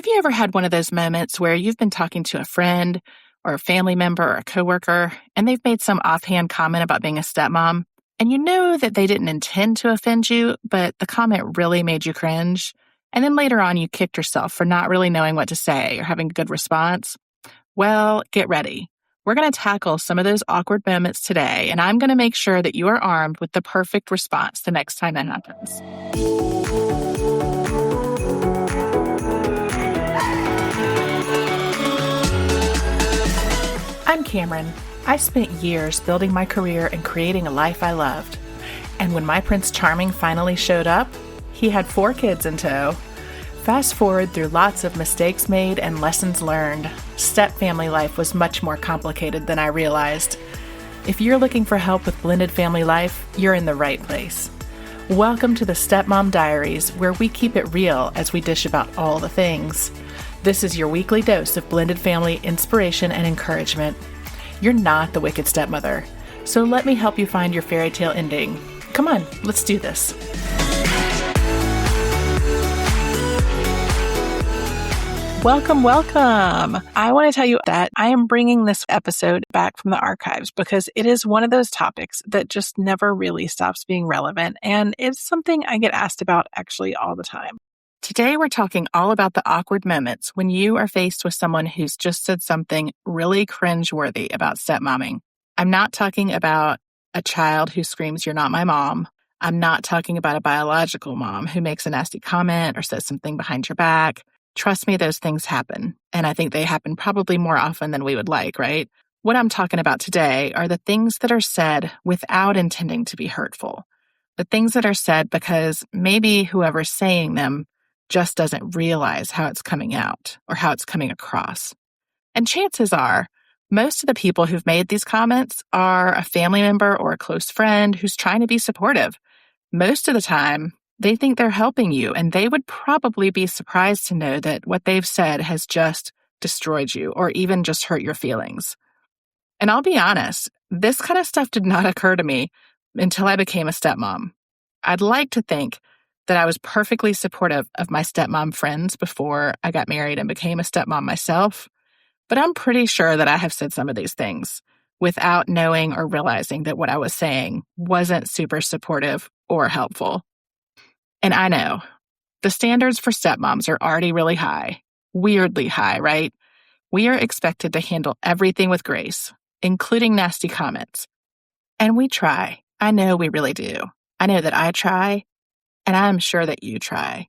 Have you ever had one of those moments where you've been talking to a friend or a family member or a coworker, and they've made some offhand comment about being a stepmom, and you know that they didn't intend to offend you, but the comment really made you cringe? And then later on, you kicked yourself for not really knowing what to say or having a good response? Well, get ready. We're going to tackle some of those awkward moments today, and I'm going to make sure that you are armed with the perfect response the next time that happens. I'm Cameron. I spent years building my career and creating a life I loved. And when my Prince Charming finally showed up, he had 4 kids in tow. Fast forward through lots of mistakes made and lessons learned, step-family life was much more complicated than I realized. If you're looking for help with blended family life, you're in the right place. Welcome to the Stepmom Diaries, where we keep it real as we dish about all the things. This is your weekly dose of blended family inspiration and encouragement. You're not the wicked stepmother, so let me help you find your fairy tale ending. Come on, let's do this. Welcome. I want to tell you that I am bringing this episode back from the archives because it is one of those topics that just never really stops being relevant, and it's something I get asked about actually all the time. Today, we're talking all about the awkward moments when you are faced with someone who's just said something really cringeworthy about stepmomming. I'm not talking about a child who screams, "You're not my mom." I'm not talking about a biological mom who makes a nasty comment or says something behind your back. Trust me, those things happen. And I think they happen probably more often than we would like, right? What I'm talking about today are the things that are said without intending to be hurtful. The things that are said because maybe whoever's saying them just doesn't realize how it's coming out or how it's coming across. And chances are, most of the people who've made these comments are a family member or a close friend who's trying to be supportive. Most of the time, they think they're helping you, and they would probably be surprised to know that what they've said has just destroyed you or even just hurt your feelings. And I'll be honest, this kind of stuff did not occur to me until I became a stepmom. I'd like to think that I was perfectly supportive of my stepmom friends before I got married and became a stepmom myself, but I'm pretty sure that I have said some of these things without knowing or realizing that what I was saying wasn't super supportive or helpful. And I know, the standards for stepmoms are already really high, weirdly high, right? We are expected to handle everything with grace, including nasty comments. And we try. I know we really do. I know that I try, and I'm sure that you try.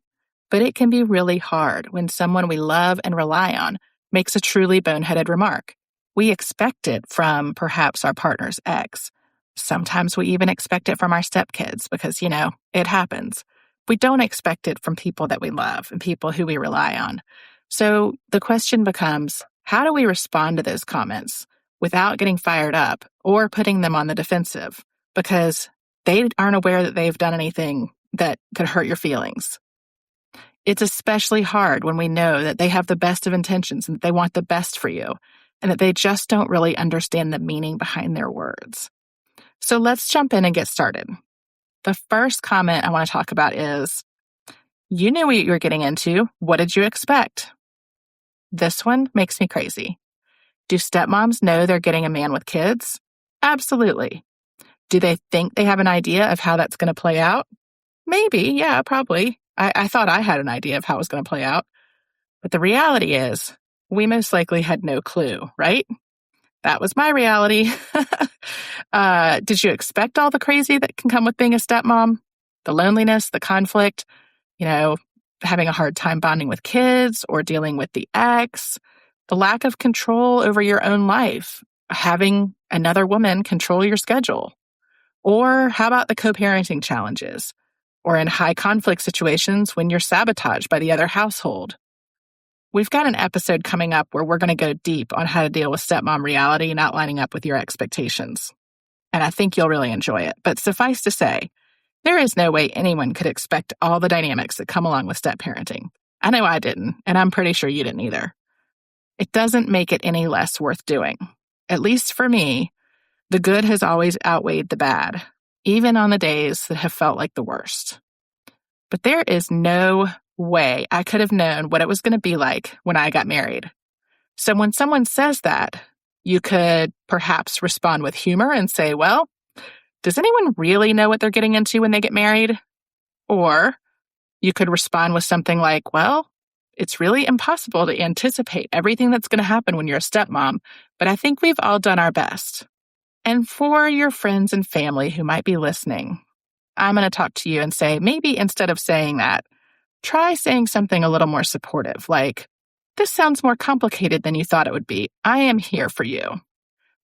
But it can be really hard when someone we love and rely on makes a truly boneheaded remark. We expect it from perhaps our partner's ex. Sometimes we even expect it from our stepkids because, it happens. We don't expect it from people that we love and people who we rely on. So the question becomes, how do we respond to those comments without getting fired up or putting them on the defensive because they aren't aware that they've done anything that could hurt your feelings? It's especially hard when we know that they have the best of intentions and that they want the best for you and that they just don't really understand the meaning behind their words. So let's jump in and get started. The first comment I want to talk about is, you knew what you were getting into. What did you expect? This one makes me crazy. Do stepmoms know they're getting a man with kids? Absolutely. Do they think they have an idea of how that's going to play out? Maybe, yeah, probably. I thought I had an idea of how it was going to play out. But the reality is, we most likely had no clue, right? That was my reality. Did you expect all the crazy that can come with being a stepmom? The loneliness, the conflict, having a hard time bonding with kids or dealing with the ex, the lack of control over your own life, having another woman control your schedule. Or how about the co-parenting challenges? Or in high conflict situations when you're sabotaged by the other household. We've got an episode coming up where we're going to go deep on how to deal with stepmom reality not lining up with your expectations. And I think you'll really enjoy it. But suffice to say, there is no way anyone could expect all the dynamics that come along with step-parenting. I know I didn't, and I'm pretty sure you didn't either. It doesn't make it any less worth doing. At least for me, the good has always outweighed the bad, even on the days that have felt like the worst. But there is no way I could have known what it was going to be like when I got married. So when someone says that, you could perhaps respond with humor and say, well, does anyone really know what they're getting into when they get married? Or you could respond with something like, well, it's really impossible to anticipate everything that's going to happen when you're a stepmom, but I think we've all done our best. And for your friends and family who might be listening, I'm going to talk to you and say, maybe instead of saying that, try saying something a little more supportive, like, this sounds more complicated than you thought it would be. I am here for you.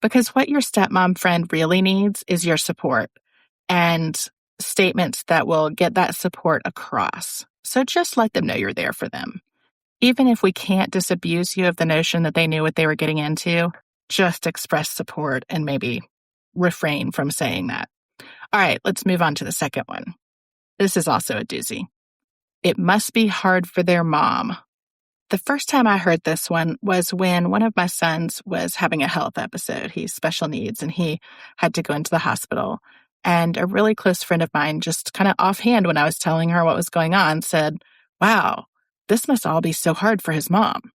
Because what your stepmom friend really needs is your support and statements that will get that support across. So just let them know you're there for them. Even if we can't disabuse you of the notion that they knew what they were getting into, just express support and maybe refrain from saying that. All right, let's move on to the second one. This is also a doozy. It must be hard for their mom. The first time I heard this one was when one of my sons was having a health episode. He's special needs and he had to go into the hospital. And a really close friend of mine, just kind of offhand when I was telling her what was going on, said, wow, this must all be so hard for his mom.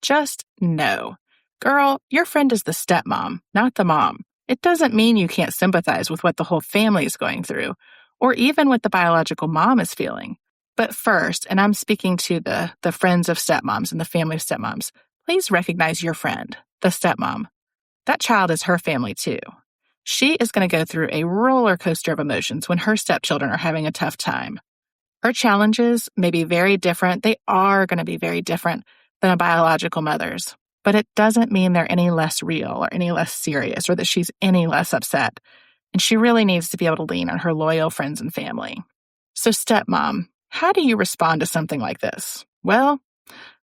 Just no. Girl, your friend is the stepmom, not the mom. It doesn't mean you can't sympathize with what the whole family is going through, or even what the biological mom is feeling. But first, and I'm speaking to the friends of stepmoms and the family of stepmoms, please recognize your friend, the stepmom. That child is her family too. She is going to go through a roller coaster of emotions when her stepchildren are having a tough time. Her challenges may be very different. They are going to be very different than a biological mother's. But it doesn't mean they're any less real or any less serious or that she's any less upset. And she really needs to be able to lean on her loyal friends and family. So stepmom, how do you respond to something like this? Well,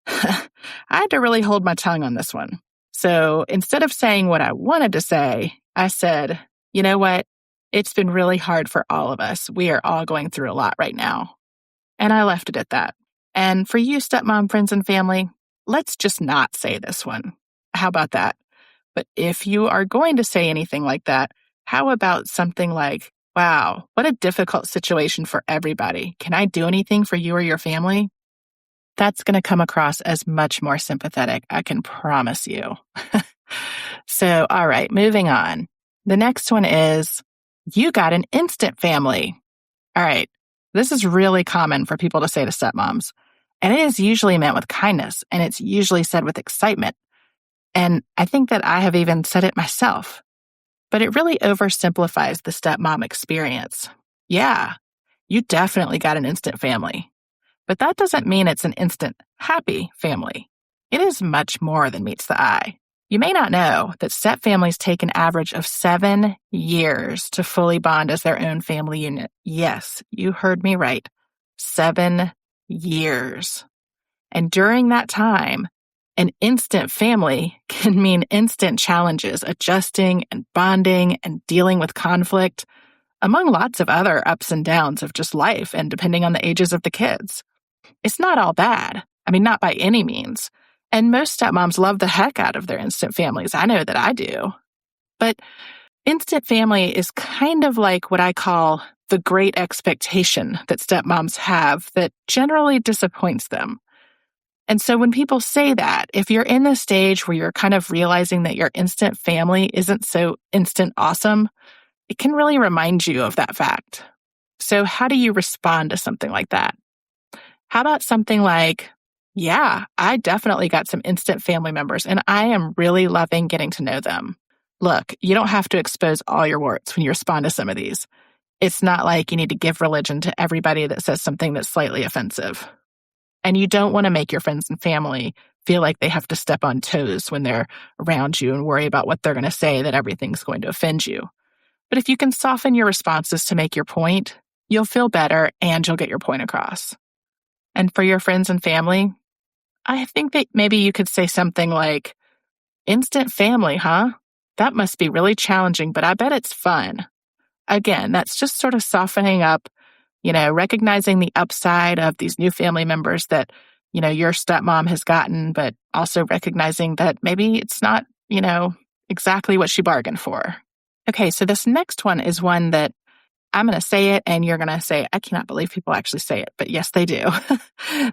I had to really hold my tongue on this one. So instead of saying what I wanted to say, I said, you know what? It's been really hard for all of us. We are all going through a lot right now. And I left it at that. And for you, stepmom friends and family, let's just not say this one. How about that? But if you are going to say anything like that, how about something like, wow, what a difficult situation for everybody. Can I do anything for you or your family? That's going to come across as much more sympathetic, I can promise you. So, all right, moving on. The next one is, you got an instant family. All right, this is really common for people to say to stepmoms. And it is usually meant with kindness, and it's usually said with excitement. And I think that I have even said it myself. But it really oversimplifies the stepmom experience. Yeah, you definitely got an instant family. But that doesn't mean it's an instant happy family. It is much more than meets the eye. You may not know that stepfamilies take an average of 7 years to fully bond as their own family unit. Yes, you heard me right. 7 years. And during that time, an instant family can mean instant challenges, adjusting and bonding and dealing with conflict, among lots of other ups and downs of just life and depending on the ages of the kids. It's not all bad. I mean, not by any means. And most stepmoms love the heck out of their instant families. I know that I do. But instant family is kind of like what I call the great expectation that stepmoms have that generally disappoints them. And so when people say that, if you're in the stage where you're kind of realizing that your instant family isn't so instant awesome, it can really remind you of that fact. So how do you respond to something like that? How about something like, yeah, I definitely got some instant family members, and I am really loving getting to know them. Look, you don't have to expose all your warts when you respond to some of these. It's not like you need to give religion to everybody that says something that's slightly offensive. And you don't want to make your friends and family feel like they have to step on toes when they're around you and worry about what they're going to say that everything's going to offend you. But if you can soften your responses to make your point, you'll feel better and you'll get your point across. And for your friends and family, I think that maybe you could say something like, instant family, huh? That must be really challenging, but I bet it's fun. Again, that's just sort of softening up, recognizing the upside of these new family members that, your stepmom has gotten, but also recognizing that maybe it's not, exactly what she bargained for. Okay, so this next one is one that I'm going to say it and you're going to say, I cannot believe people actually say it, but yes, they do.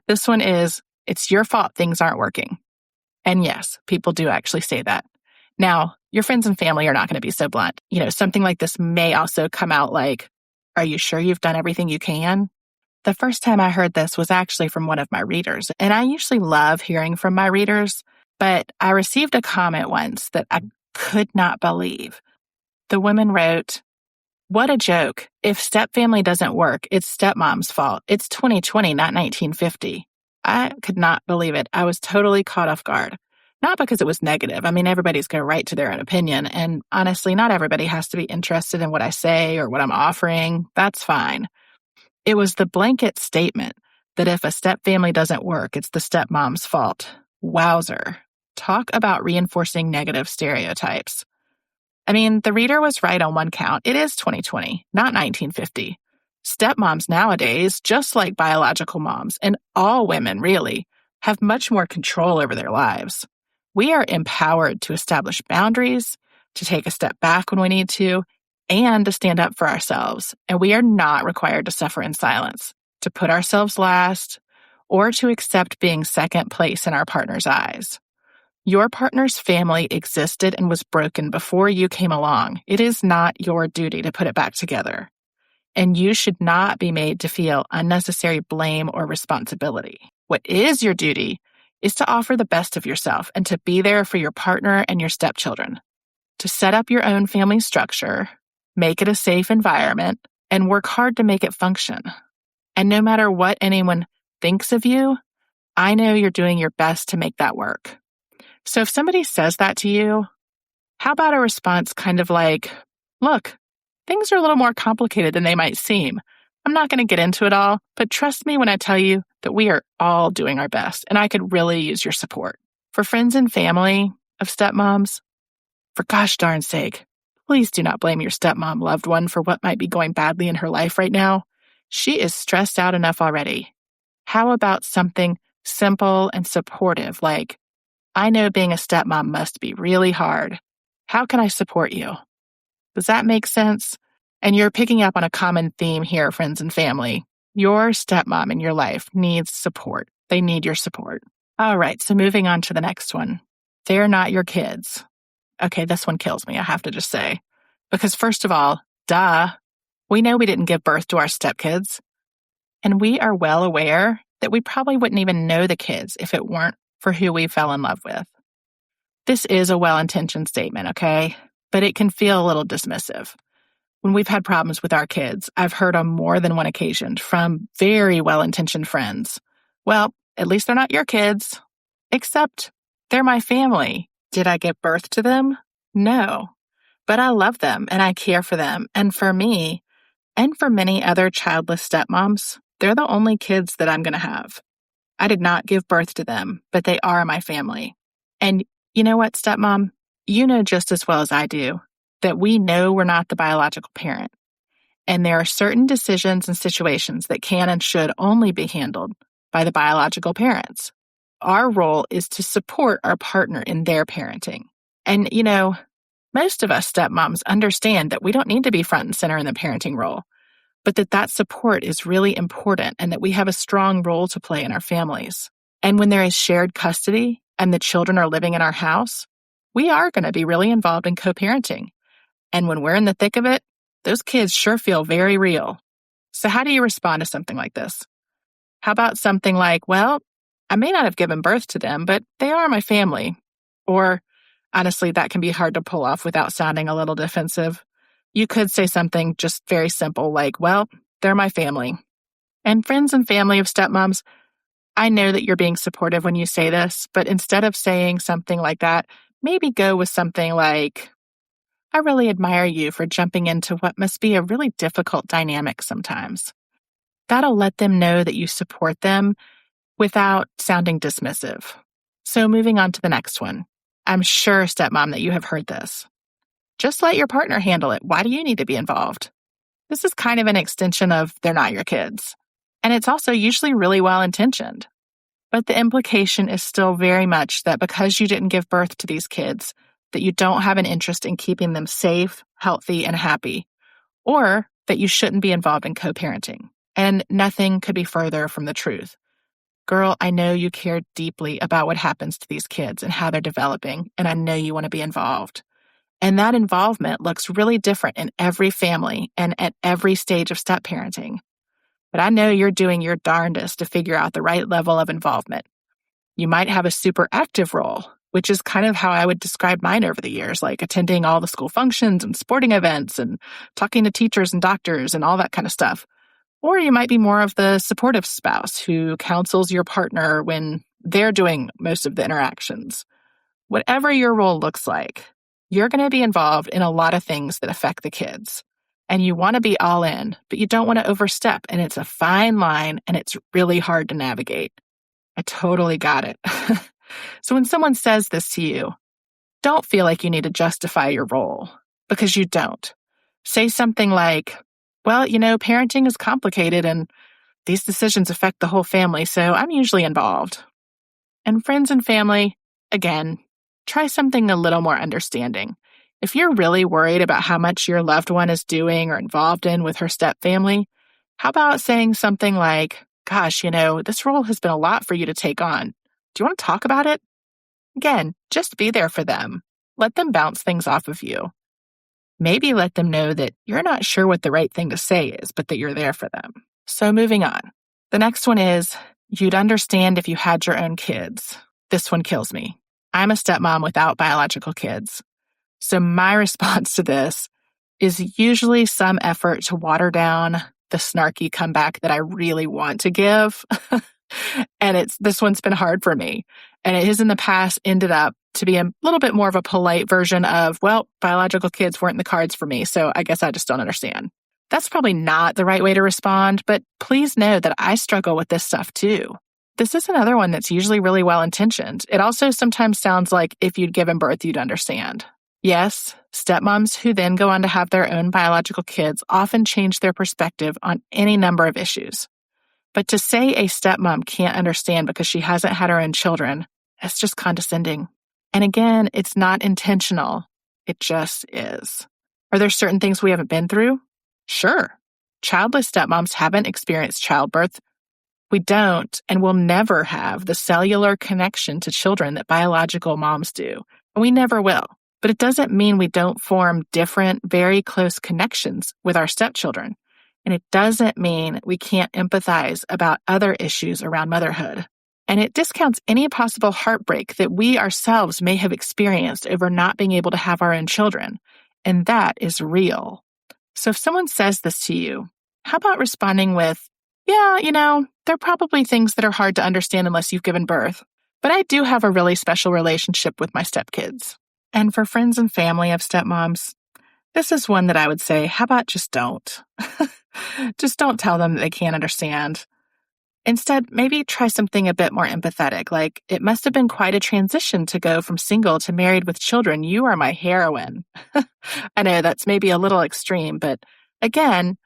This one is, it's your fault things aren't working. And yes, people do actually say that. Now, your friends and family are not going to be so blunt. Something like this may also come out like, are you sure you've done everything you can? The first time I heard this was actually from one of my readers, and I usually love hearing from my readers, but I received a comment once that I could not believe. The woman wrote, "What a joke. If stepfamily doesn't work, it's stepmom's fault. It's 2020, not 1950. I could not believe it. I was totally caught off guard. Not because it was negative. I mean, everybody's got a right to their own opinion. And honestly, not everybody has to be interested in what I say or what I'm offering. That's fine. It was the blanket statement that if a stepfamily doesn't work, it's the stepmom's fault. Wowzer. Talk about reinforcing negative stereotypes. I mean, the reader was right on one count. It is 2020, not 1950. Stepmoms nowadays, just like biological moms, and all women really, have much more control over their lives. We are empowered to establish boundaries, to take a step back when we need to, and to stand up for ourselves. And we are not required to suffer in silence, to put ourselves last, or to accept being second place in our partner's eyes. Your partner's family existed and was broken before you came along. It is not your duty to put it back together. And you should not be made to feel unnecessary blame or responsibility. What is your duty is to offer the best of yourself and to be there for your partner and your stepchildren, to set up your own family structure, make it a safe environment, and work hard to make it function. And no matter what anyone thinks of you, I know you're doing your best to make that work. So if somebody says that to you, how about a response kind of like, look, things are a little more complicated than they might seem. I'm not going to get into it all, but trust me when I tell you that we are all doing our best, and I could really use your support. For friends and family of stepmoms, for gosh darn sake, please do not blame your stepmom loved one for what might be going badly in her life right now. She is stressed out enough already. How about something simple and supportive like, I know being a stepmom must be really hard. How can I support you? Does that make sense? And you're picking up on a common theme here, friends and family. Your stepmom in your life needs support. They need your support. All right, so moving on to the next one. They're not your kids. Okay, this one kills me, I have to just say. Because first of all, duh, we know we didn't give birth to our stepkids. And we are well aware that we probably wouldn't even know the kids if it weren't for who we fell in love with. This is a well-intentioned statement, okay? But it can feel a little dismissive. When we've had problems with our kids, I've heard on more than one occasion from very well-intentioned friends, well, at least they're not your kids, except they're my family. Did I give birth to them? No. But I love them and I care for them. And for me, and for many other childless stepmoms, they're the only kids that I'm going to have. I did not give birth to them, but they are my family. And you know what, stepmom? You know just as well as I do that we know we're not the biological parent. And there are certain decisions and situations that can and should only be handled by the biological parents. Our role is to support our partner in their parenting. And, most of us stepmoms understand that we don't need to be front and center in the parenting role, but that support is really important and that we have a strong role to play in our families. And when there is shared custody and the children are living in our house, we are going to be really involved in co-parenting. And when we're in the thick of it, those kids sure feel very real. So how do you respond to something like this? How about something like, well, I may not have given birth to them, but they are my family. Or, honestly, that can be hard to pull off without sounding a little defensive. You could say something just very simple like, well, they're my family. And friends and family of stepmoms, I know that you're being supportive when you say this, but instead of saying something like that, maybe go with something like, I really admire you for jumping into what must be a really difficult dynamic sometimes. That'll let them know that you support them without sounding dismissive. So moving on to the next one. I'm sure, stepmom, that you have heard this. Just let your partner handle it. Why do you need to be involved? This is kind of an extension of they're not your kids. And it's also usually really well-intentioned. But the implication is still very much that because you didn't give birth to these kids, that you don't have an interest in keeping them safe, healthy, and happy. Or that you shouldn't be involved in co-parenting. And nothing could be further from the truth. Girl, I know you care deeply about what happens to these kids and how they're developing, and I know you want to be involved. And that involvement looks really different in every family and at every stage of step parenting. But I know you're doing your darndest to figure out the right level of involvement. You might have a super active role, which is kind of how I would describe mine over the years, like attending all the school functions and sporting events and talking to teachers and doctors and all that kind of stuff. Or you might be more of the supportive spouse who counsels your partner when they're doing most of the interactions. Whatever your role looks like, you're going to be involved in a lot of things that affect the kids. And you want to be all in, but you don't want to overstep. And it's a fine line and it's really hard to navigate. I totally got it. So when someone says this to you, don't feel like you need to justify your role, because you don't. Say something like, well, parenting is complicated and these decisions affect the whole family, so I'm usually involved. And friends and family, again, try something a little more understanding. If you're really worried about how much your loved one is doing or involved in with her stepfamily, how about saying something like, gosh, this role has been a lot for you to take on. Do you want to talk about it? Again, just be there for them. Let them bounce things off of you. Maybe let them know that you're not sure what the right thing to say is, but that you're there for them. So moving on. The next one is, you'd understand if you had your own kids. This one kills me. I'm a stepmom without biological kids. So my response to this is usually some effort to water down the snarky comeback that I really want to give. And this one's been hard for me. And it has in the past ended up to be a little bit more of a polite version of, well, biological kids weren't in the cards for me, so I guess I just don't understand. That's probably not the right way to respond, but please know that I struggle with this stuff too. This is another one that's usually really well-intentioned. It also sometimes sounds like if you'd given birth, you'd understand. Yes, stepmoms who then go on to have their own biological kids often change their perspective on any number of issues. But to say a stepmom can't understand because she hasn't had her own children, it's just condescending. And again, it's not intentional. It just is. Are there certain things we haven't been through? Sure. Childless stepmoms haven't experienced childbirth. We don't and will never have the cellular connection to children that biological moms do. And we never will. But it doesn't mean we don't form different, very close connections with our stepchildren. And it doesn't mean we can't empathize about other issues around motherhood. And it discounts any possible heartbreak that we ourselves may have experienced over not being able to have our own children. And that is real. So if someone says this to you, how about responding with, yeah, there are probably things that are hard to understand unless you've given birth. But I do have a really special relationship with my stepkids. And for friends and family of stepmoms, this is one that I would say, how about just don't? Just don't tell them that they can't understand. Instead, maybe try something a bit more empathetic, like, it must have been quite a transition to go from single to married with children. You are my heroine. I know that's maybe a little extreme, but again,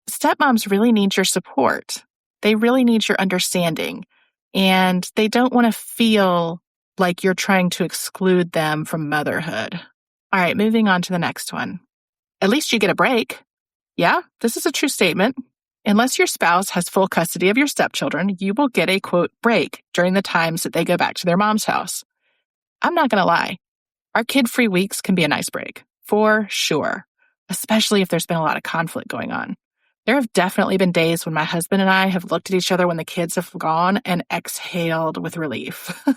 stepmoms really need your support. They really need your understanding, and they don't want to feel like you're trying to exclude them from motherhood. All right, moving on to the next one. At least you get a break. Yeah, this is a true statement. Unless your spouse has full custody of your stepchildren, you will get a, quote, break during the times that they go back to their mom's house. I'm not going to lie. Our kid-free weeks can be a nice break, for sure, especially if there's been a lot of conflict going on. There have definitely been days when my husband and I have looked at each other when the kids have gone and exhaled with relief.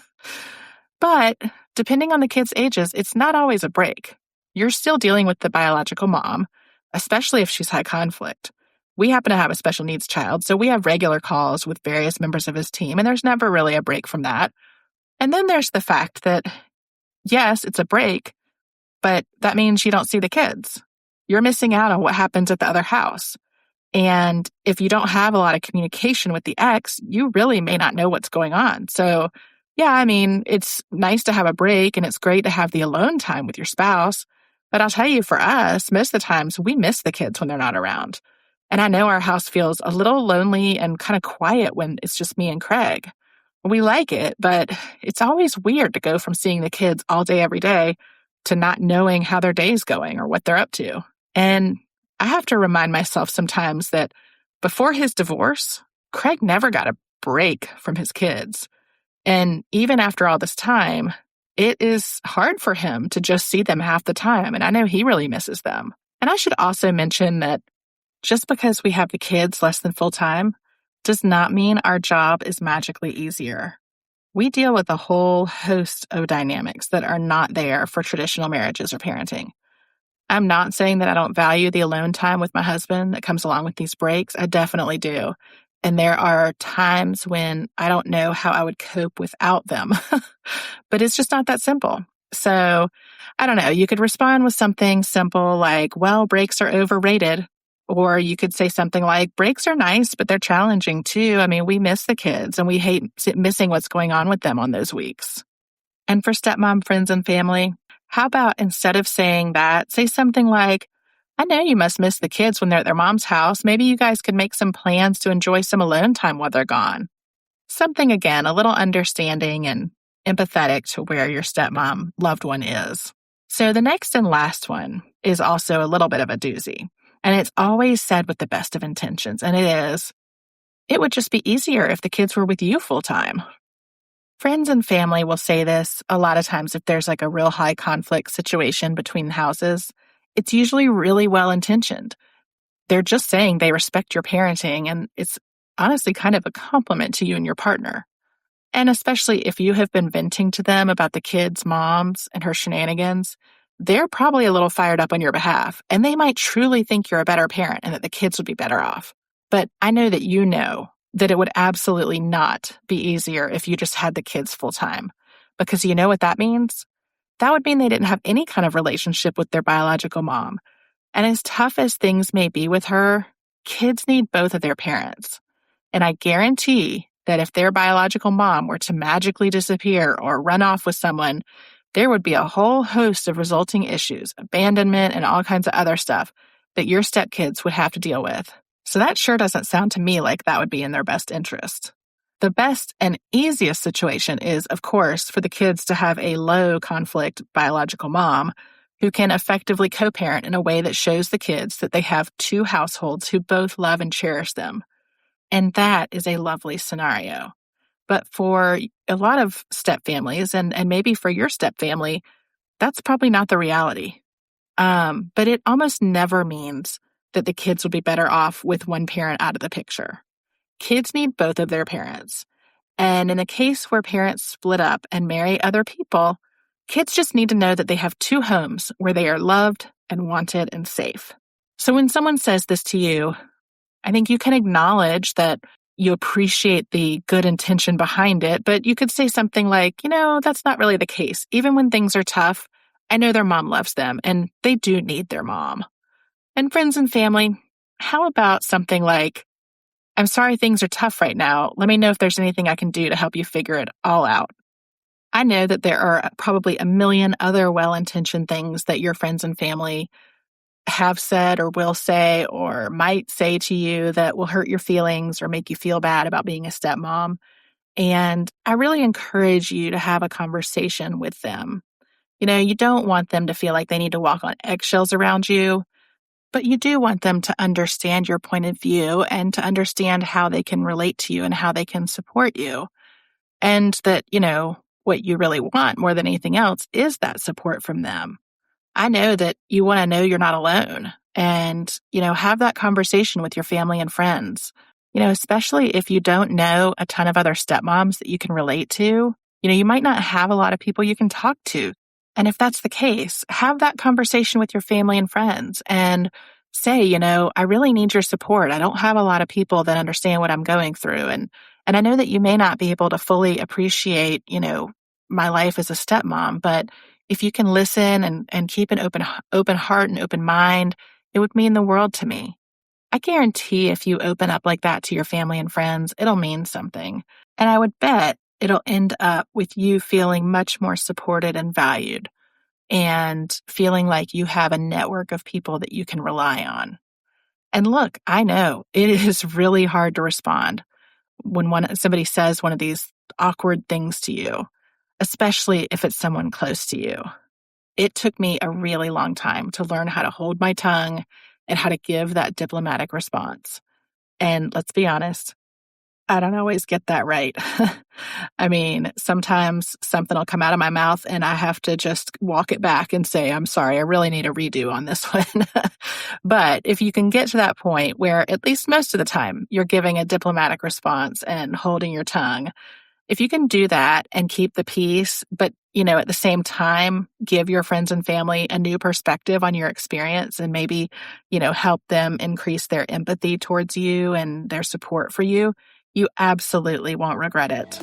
But depending on the kids' ages, it's not always a break. You're still dealing with the biological mom, especially if she's high conflict. We happen to have a special needs child, so we have regular calls with various members of his team, and there's never really a break from that. And then there's the fact that, yes, it's a break, but that means you don't see the kids. You're missing out on what happens at the other house. And if you don't have a lot of communication with the ex, you really may not know what's going on. So, yeah, it's nice to have a break, and it's great to have the alone time with your spouse. But I'll tell you, for us, most of the times we miss the kids when they're not around. And I know our house feels a little lonely and kind of quiet when it's just me and Craig. We like it, but it's always weird to go from seeing the kids all day, every day, to not knowing how their day's going or what they're up to. And I have to remind myself sometimes that before his divorce, Craig never got a break from his kids. And even after all this time, it is hard for him to just see them half the time. And I know he really misses them. And I should also mention that just because we have the kids less than full time does not mean our job is magically easier. We deal with a whole host of dynamics that are not there for traditional marriages or parenting. I'm not saying that I don't value the alone time with my husband that comes along with these breaks. I definitely do. And there are times when I don't know how I would cope without them. But it's just not that simple. So I don't know. You could respond with something simple like, well, breaks are overrated. Or you could say something like, breaks are nice, but they're challenging too. I mean, we miss the kids and we hate missing what's going on with them on those weeks. And for stepmom friends and family, how about instead of saying that, say something like, I know you must miss the kids when they're at their mom's house. Maybe you guys could make some plans to enjoy some alone time while they're gone. Something, again, a little understanding and empathetic to where your stepmom loved one is. So the next and last one is also a little bit of a doozy. And it's always said with the best of intentions. And it would just be easier if the kids were with you full time. Friends and family will say this a lot of times if there's like a real high conflict situation between houses. It's usually really well intentioned. They're just saying they respect your parenting, and it's honestly kind of a compliment to you and your partner. And especially if you have been venting to them about the kids' moms and her shenanigans, they're probably a little fired up on your behalf, and they might truly think you're a better parent and that the kids would be better off. But I know that it would absolutely not be easier if you just had the kids full time. Because you know what that means? That would mean they didn't have any kind of relationship with their biological mom. And as tough as things may be with her, kids need both of their parents. And I guarantee that if their biological mom were to magically disappear or run off with someone, there would be a whole host of resulting issues, abandonment, and all kinds of other stuff that your stepkids would have to deal with. So that sure doesn't sound to me like that would be in their best interest. The best and easiest situation is, of course, for the kids to have a low conflict biological mom who can effectively co-parent in a way that shows the kids that they have two households who both love and cherish them. And that is a lovely scenario. But for a lot of step families, and maybe for your step family, that's probably not the reality. But it almost never means that the kids would be better off with one parent out of the picture. Kids need both of their parents. And in a case where parents split up and marry other people, kids just need to know that they have two homes where they are loved and wanted and safe. So when someone says this to you, I think you can acknowledge that you appreciate the good intention behind it, but you could say something like, that's not really the case. Even when things are tough, I know their mom loves them and they do need their mom. And friends and family, how about something like, I'm sorry things are tough right now. Let me know if there's anything I can do to help you figure it all out. I know that there are probably a million other well-intentioned things that your friends and family have said or will say or might say to you that will hurt your feelings or make you feel bad about being a stepmom. And I really encourage you to have a conversation with them. You don't want them to feel like they need to walk on eggshells around you, but you do want them to understand your point of view and to understand how they can relate to you and how they can support you. And that, what you really want more than anything else is that support from them. I know that you want to know you're not alone and, have that conversation with your family and friends, especially if you don't know a ton of other stepmoms that you can relate to. You might not have a lot of people you can talk to. And if that's the case, have that conversation with your family and friends and say, I really need your support. I don't have a lot of people that understand what I'm going through. And I know that you may not be able to fully appreciate, my life as a stepmom, but if you can listen and keep an open heart and open mind, it would mean the world to me. I guarantee if you open up like that to your family and friends, it'll mean something. And I would bet it'll end up with you feeling much more supported and valued and feeling like you have a network of people that you can rely on. And look, I know it is really hard to respond when somebody says one of these awkward things to you, especially if it's someone close to you. It took me a really long time to learn how to hold my tongue and how to give that diplomatic response. And let's be honest, I don't always get that right. I mean, sometimes something will come out of my mouth and I have to just walk it back and say, I'm sorry, I really need a redo on this one. But if you can get to that point where at least most of the time you're giving a diplomatic response and holding your tongue, if you can do that and keep the peace, but at the same time, give your friends and family a new perspective on your experience and maybe, help them increase their empathy towards you and their support for you, you absolutely won't regret it.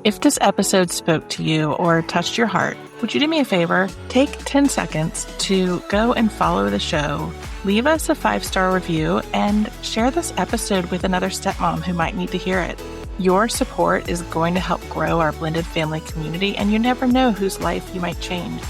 If this episode spoke to you or touched your heart, would you do me a favor? Take 10 seconds to go and follow the show, leave us a 5-star review, and share this episode with another stepmom who might need to hear it. Your support is going to help grow our blended family community, and you never know whose life you might change.